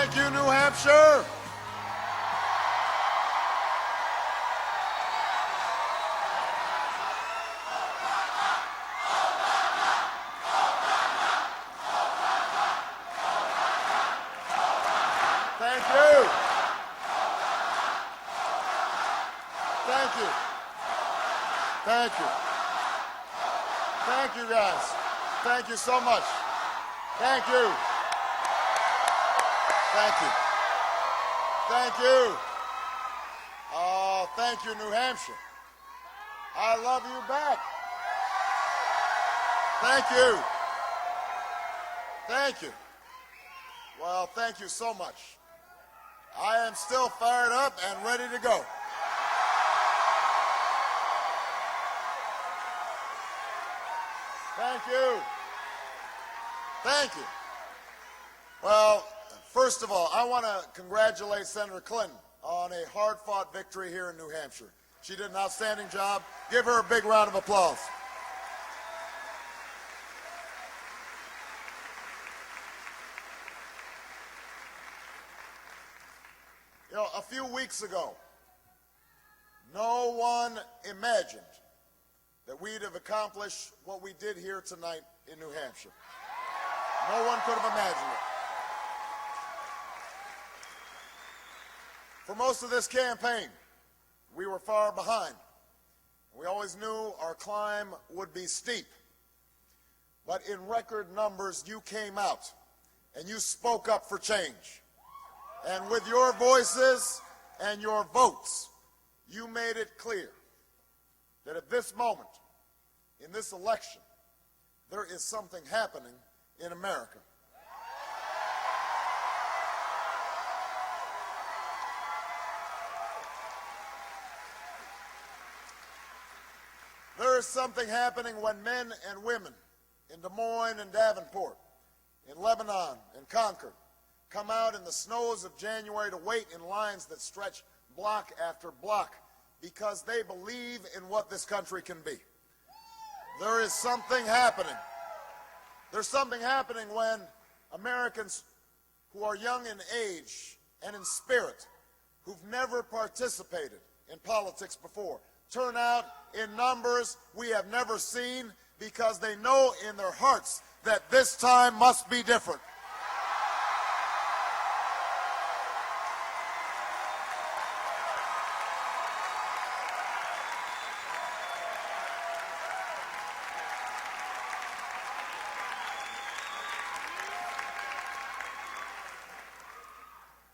Thank you, New Hampshire. Thank you. Thank you. Thank you. Thank you, guys. Thank you so much. Thank you. Thank you. Thank you. Oh, thank you, New Hampshire. I love you back. Thank you. Thank you. Well, thank you so much. I am still fired up and ready to go. Thank you. Thank you. Well, first of all, I want to congratulate Senator Clinton on a hard-fought victory here in New Hampshire. She did an outstanding job. Give her a big round of applause. You know, a few weeks ago, no one imagined that we'd have accomplished what we did here tonight in New Hampshire. No one could have imagined it. For most of this campaign, we were far behind. We always knew our climb would be steep. But in record numbers, you came out and you spoke up for change. And with your voices and your votes, you made it clear that at this moment, in this election, there is something happening in America. There is something happening when men and women in Des Moines and Davenport, in Lebanon and Concord, come out in the snows of January to wait in lines that stretch block after block because they believe in what this country can be. There is something happening. There's something happening when Americans who are young in age and in spirit, who've never participated in politics before, turn out in numbers we have never seen because they know in their hearts that this time must be different.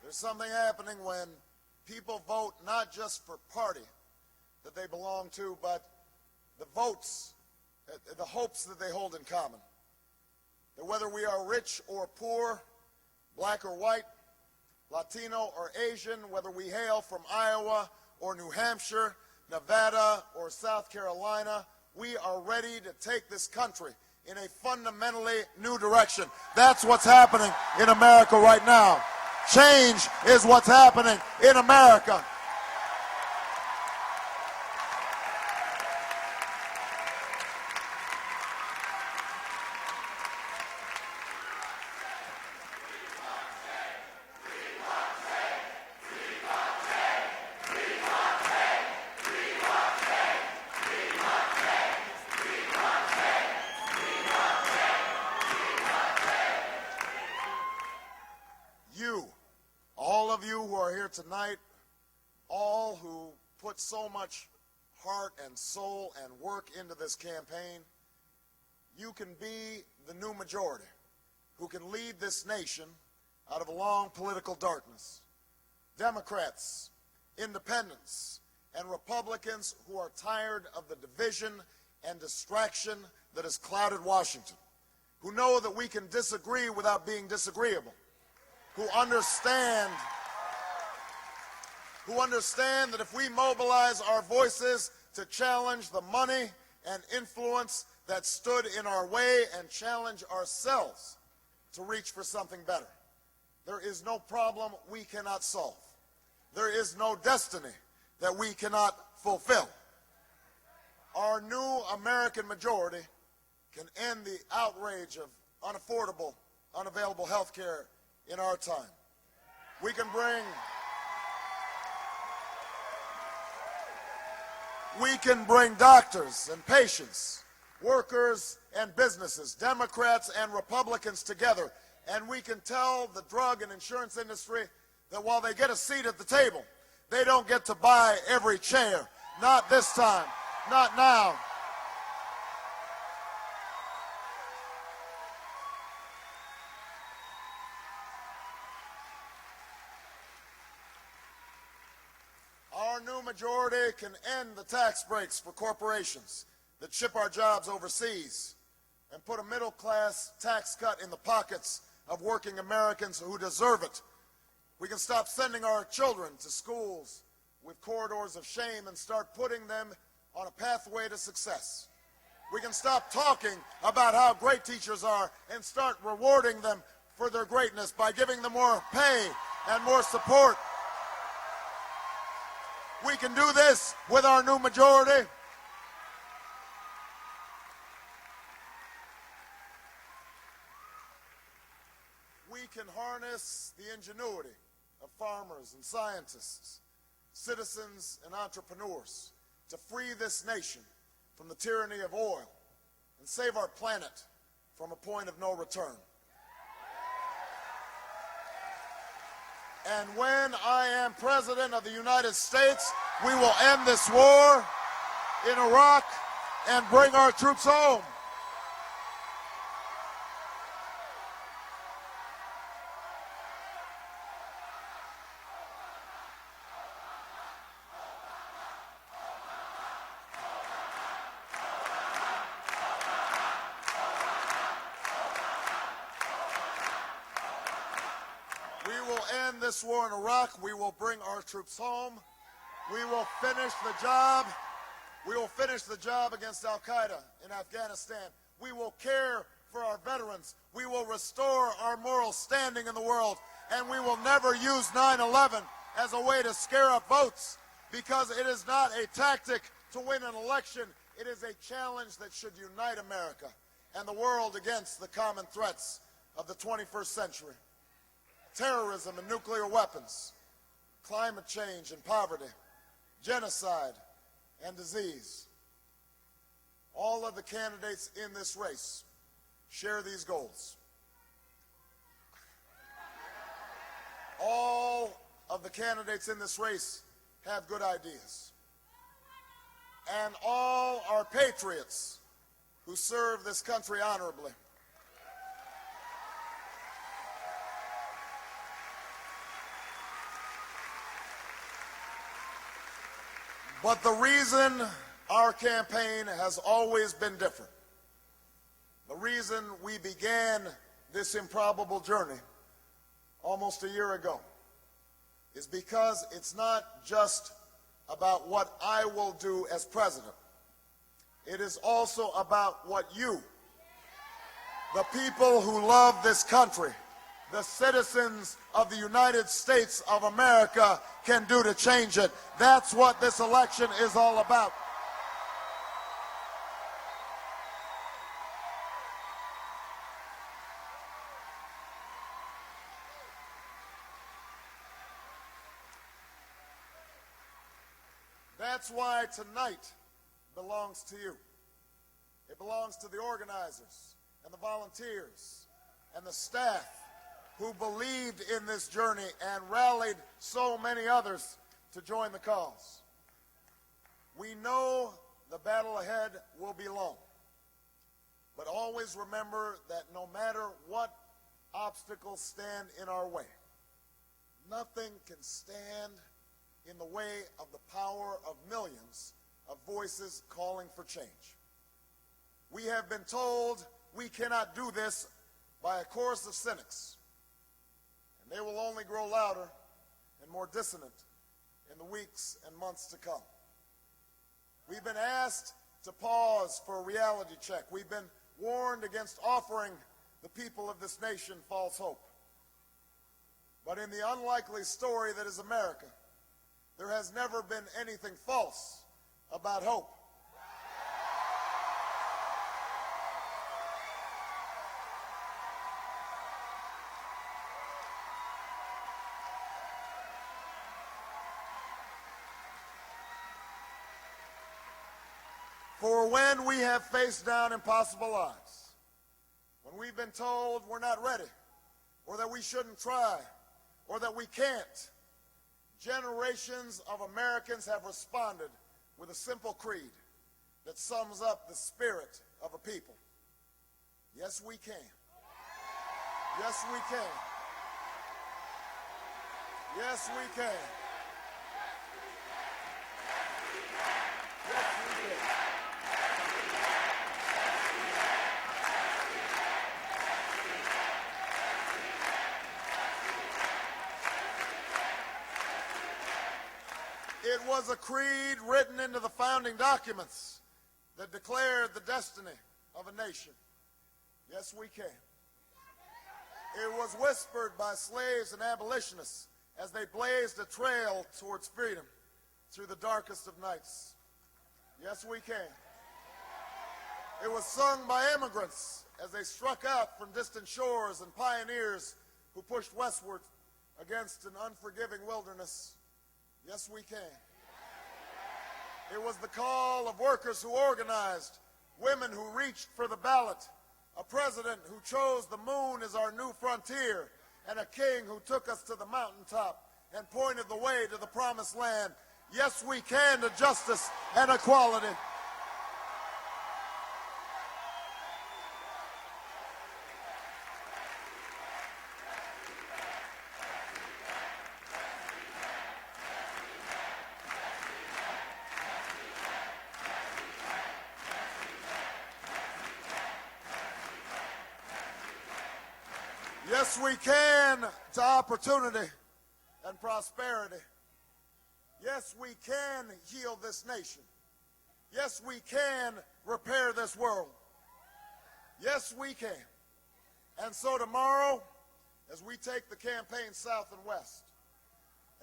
There's something happening when people vote not just for party that they belong to, but the votes, the hopes that they hold in common. That whether we are rich or poor, black or white, Latino or Asian, whether we hail from Iowa or New Hampshire, Nevada or South Carolina, we are ready to take this country in a fundamentally new direction. That's what's happening in America right now. Change is what's happening in America. All of you who are here tonight, all who put so much heart and soul and work into this campaign, you can be the new majority who can lead this nation out of a long political darkness. Democrats, independents, and Republicans who are tired of the division and distraction that has clouded Washington, who know that we can disagree without being disagreeable, who understand that if we mobilize our voices to challenge the money and influence that stood in our way and challenge ourselves to reach for something better, there is no problem we cannot solve. There is no destiny that we cannot fulfill. Our new American majority can end the outrage of unaffordable, unavailable health care in our time. We can bring doctors and patients, workers and businesses, Democrats and Republicans together, and we can tell the drug and insurance industry that while they get a seat at the table, they don't get to buy every chair. Not this time. Not now. Our new majority can end the tax breaks for corporations that ship our jobs overseas and put a middle-class tax cut in the pockets of working Americans who deserve it. We can stop sending our children to schools with corridors of shame and start putting them on a pathway to success. We can stop talking about how great teachers are and start rewarding them for their greatness by giving them more pay and more support. We can do this with our new majority. We can harness the ingenuity of farmers and scientists, citizens and entrepreneurs to free this nation from the tyranny of oil and save our planet from a point of no return. And when I am President of the United States, we will end this war in Iraq and bring our troops home. We will end this war in Iraq. We will bring our troops home. We will finish the job. We will finish the job against Al-Qaeda in Afghanistan. We will care for our veterans. We will restore our moral standing in the world. And we will never use 9/11 as a way to scare up votes, because it is not a tactic to win an election. It is a challenge that should unite America and the world against the common threats of the 21st century. Terrorism and nuclear weapons, climate change and poverty, genocide and disease. All of the candidates in this race share these goals. All of the candidates in this race have good ideas. And all are patriots who serve this country honorably. But the reason our campaign has always been different, the reason we began this improbable journey almost a year ago, is because it's not just about what I will do as president. It is also about what you, the people who love this country, the citizens of the United States of America, can do to change it. That's what this election is all about. That's why tonight belongs to you. It belongs to the organizers and the volunteers and the staff who believed in this journey and rallied so many others to join the cause. We know the battle ahead will be long, but always remember that no matter what obstacles stand in our way, nothing can stand in the way of the power of millions of voices calling for change. We have been told we cannot do this by a chorus of cynics, and they will only grow louder and more dissonant in the weeks and months to come. We've been asked to pause for a reality check. We've been warned against offering the people of this nation false hope. But in the unlikely story that is America, there has never been anything false about hope. For when we have faced down impossible odds, when we've been told we're not ready, or that we shouldn't try, or that we can't, generations of Americans have responded with a simple creed that sums up the spirit of a people. Yes, we can. Yes, we can. Yes, we can. Yes, we can. It was a creed written into the founding documents that declared the destiny of a nation. Yes, we can. It was whispered by slaves and abolitionists as they blazed a trail towards freedom through the darkest of nights. Yes, we can. It was sung by immigrants as they struck out from distant shores and pioneers who pushed westward against an unforgiving wilderness. Yes, we can. It was the call of workers who organized, women who reached for the ballot, a president who chose the moon as our new frontier, and a king who took us to the mountaintop and pointed the way to the promised land. Yes, we can to justice and equality. Yes, we can to opportunity and prosperity. Yes, we can heal this nation. Yes, we can repair this world. Yes, we can. And so tomorrow, as we take the campaign south and west,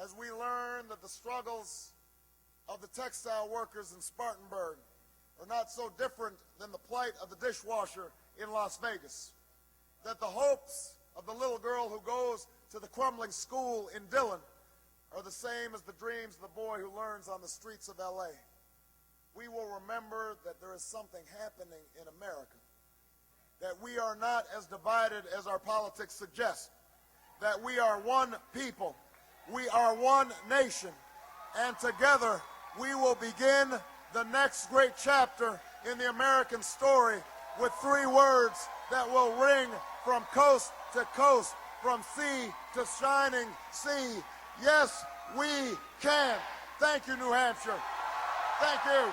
as we learn that the struggles of the textile workers in Spartanburg are not so different than the plight of the dishwasher in Las Vegas, that the hopes of the little girl who goes to the crumbling school in Dillon are the same as the dreams of the boy who learns on the streets of L.A. We will remember that there is something happening in America, that we are not as divided as our politics suggest, that we are one people, we are one nation, and together we will begin the next great chapter in the American story with 3 words that will ring from coast to coast, from sea to shining sea. Yes, we can. Thank you, New Hampshire. Thank you.